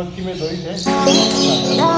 मक्की में धोई थे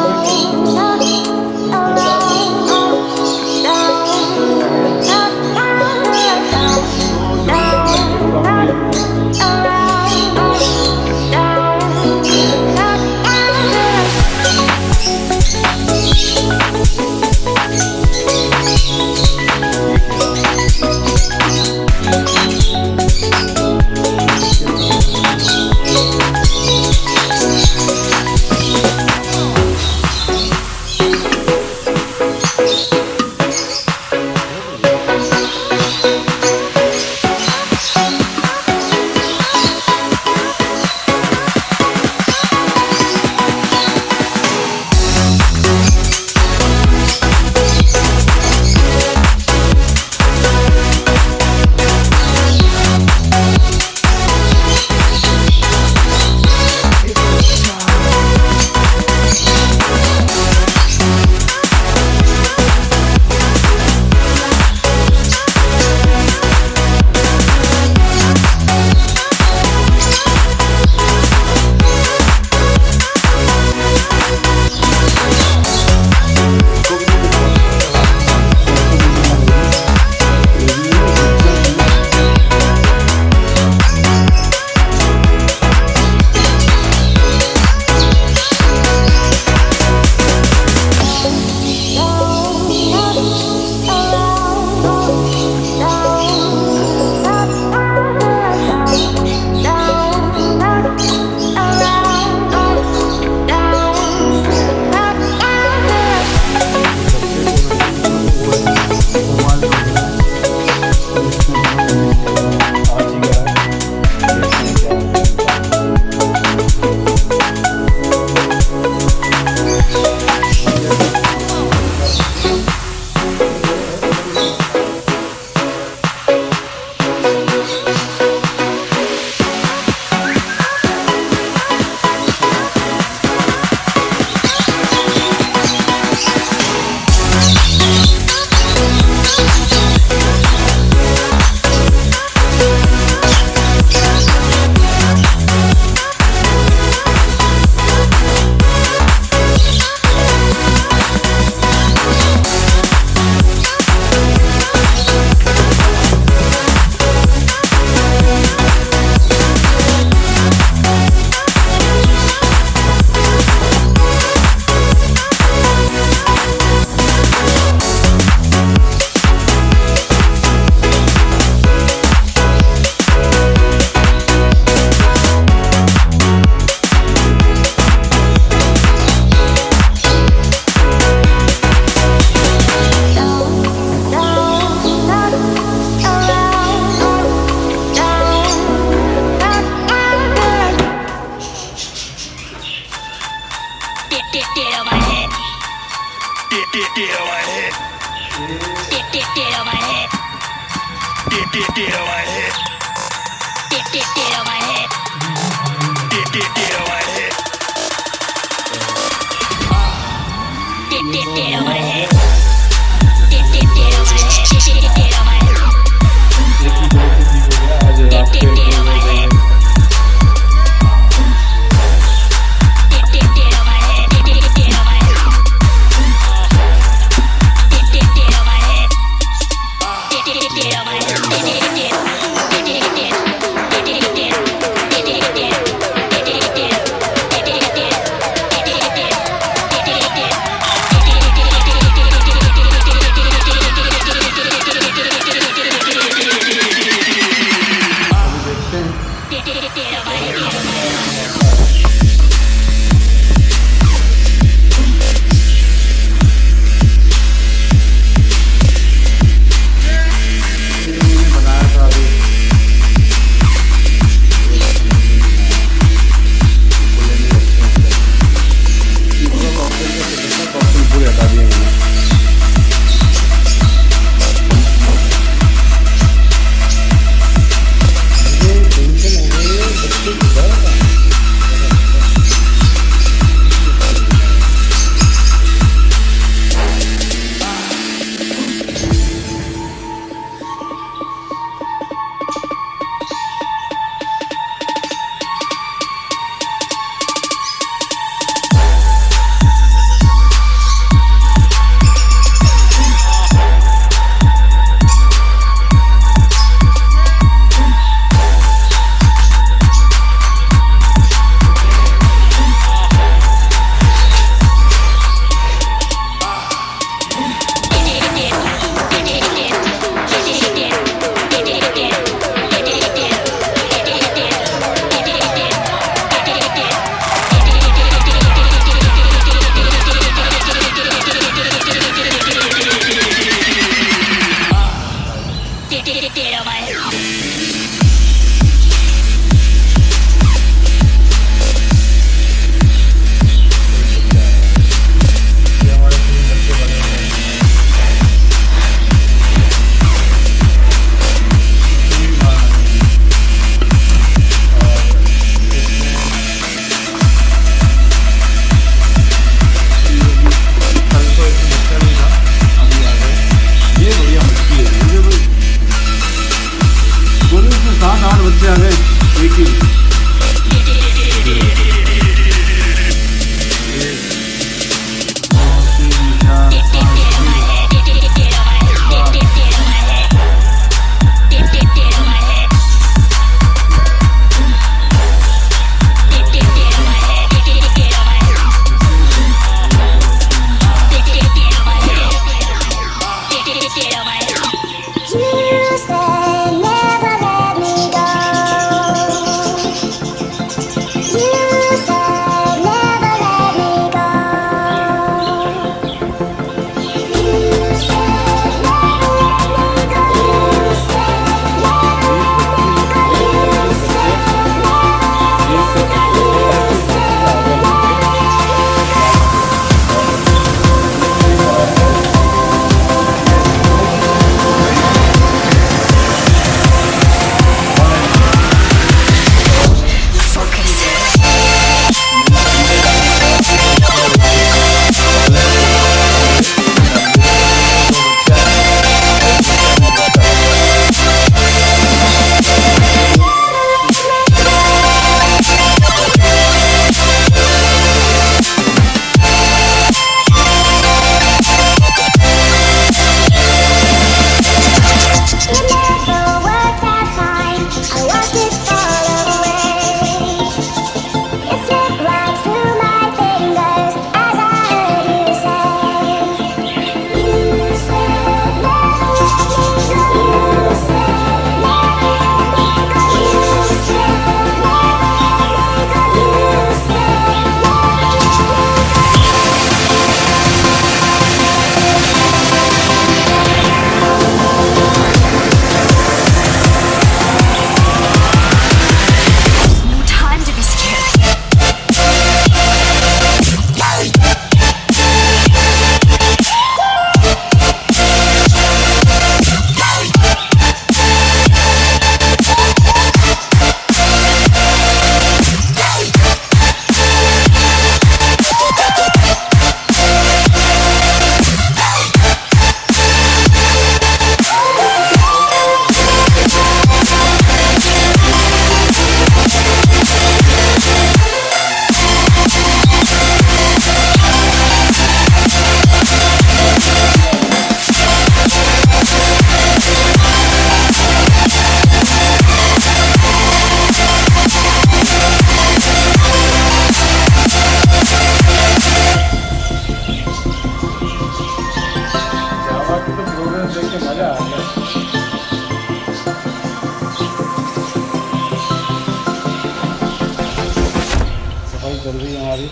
चल रही है हमारी।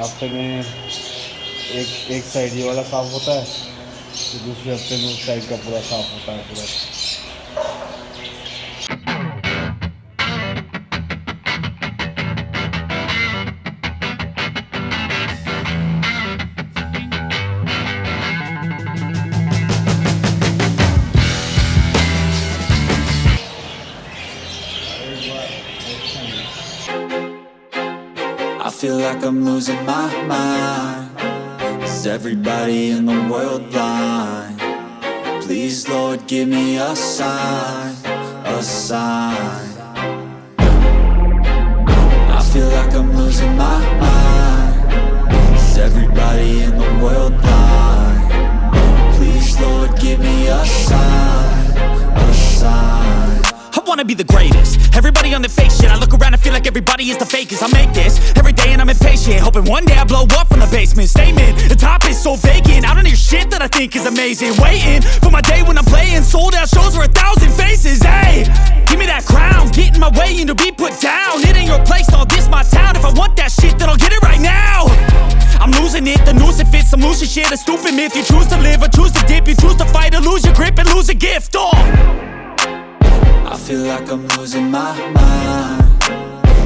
हफ्ते में एक साइड ये वाला साफ़ होता है, तो दूसरे हफ्ते में उस साइड का पूरा साफ़ होता है पूरा। I feel like I'm losing my mind. Is everybody in the world blind? Please, Lord, give me a sign, a sign. I feel like I'm losing my mind. Is everybody in the world blind? Please, Lord, give me a sign, a sign. I wanna be the greatest. Everybody on the fake shit. I look around and feel like everybody is the fakest. I make this every day and I'm impatient, hoping one day I blow up from the basement. Statement, the top is so vacant. I don't hear shit that I think is amazing. Waiting for my day when I'm playing sold out shows for 1,000 faces. Hey, give me that crown, get in my way and to be put down. It ain't your place, all this my town. If I want that shit, then I'll get it right now. I'm losing it, the noose it fits. I'm losing shit, a stupid myth. You choose to live or choose to dip. You choose to fight or lose your grip and lose a gift. I feel like I'm losing my mind.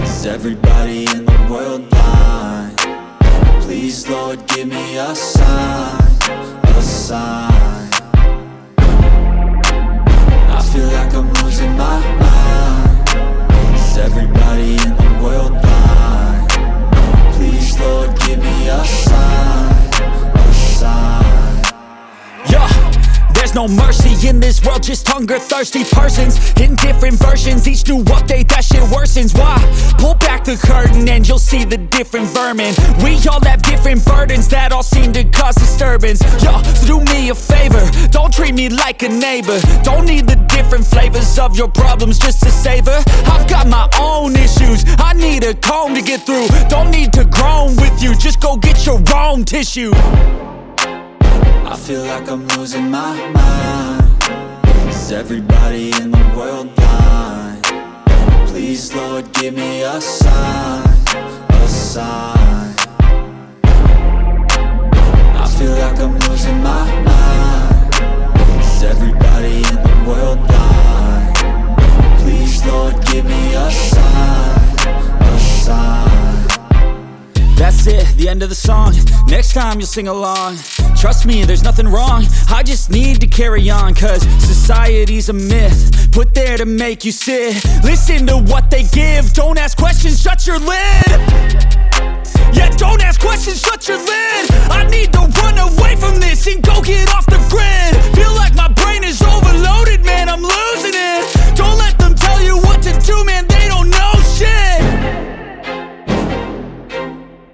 Is everybody in the world blind? Please, Lord, give me a sign, a sign. I feel like I'm losing my mind. Is everybody in the world blind? Please, Lord, give me a sign, a sign. Yeah. There's no mercy in this world, just hunger-thirsty persons in different versions. Each new update, that shit worsens. Why? Pull back the curtain and you'll see the different vermin. We all have different burdens that all seem to cause disturbance. Yo, so do me a favor, don't treat me like a neighbor. Don't need the different flavors of your problems just to savor. I've got my own issues, I need a comb to get through. Don't need to groan with you, just go get your own tissue. I feel like I'm losing my mind. Is everybody in the world blind? Please, Lord, give me a sign, a sign. I feel like I'm losing my mind. Is everybody in the world blind? Please, Lord, give me a sign, a sign. That's it, the end of the song. Next time you'll sing along. Trust me, there's nothing wrong. I just need to carry on, cause society's a myth put there to make you sit. Listen to what they give. Don't ask questions, shut your lid. Yeah, don't ask questions, shut your lid. I need to run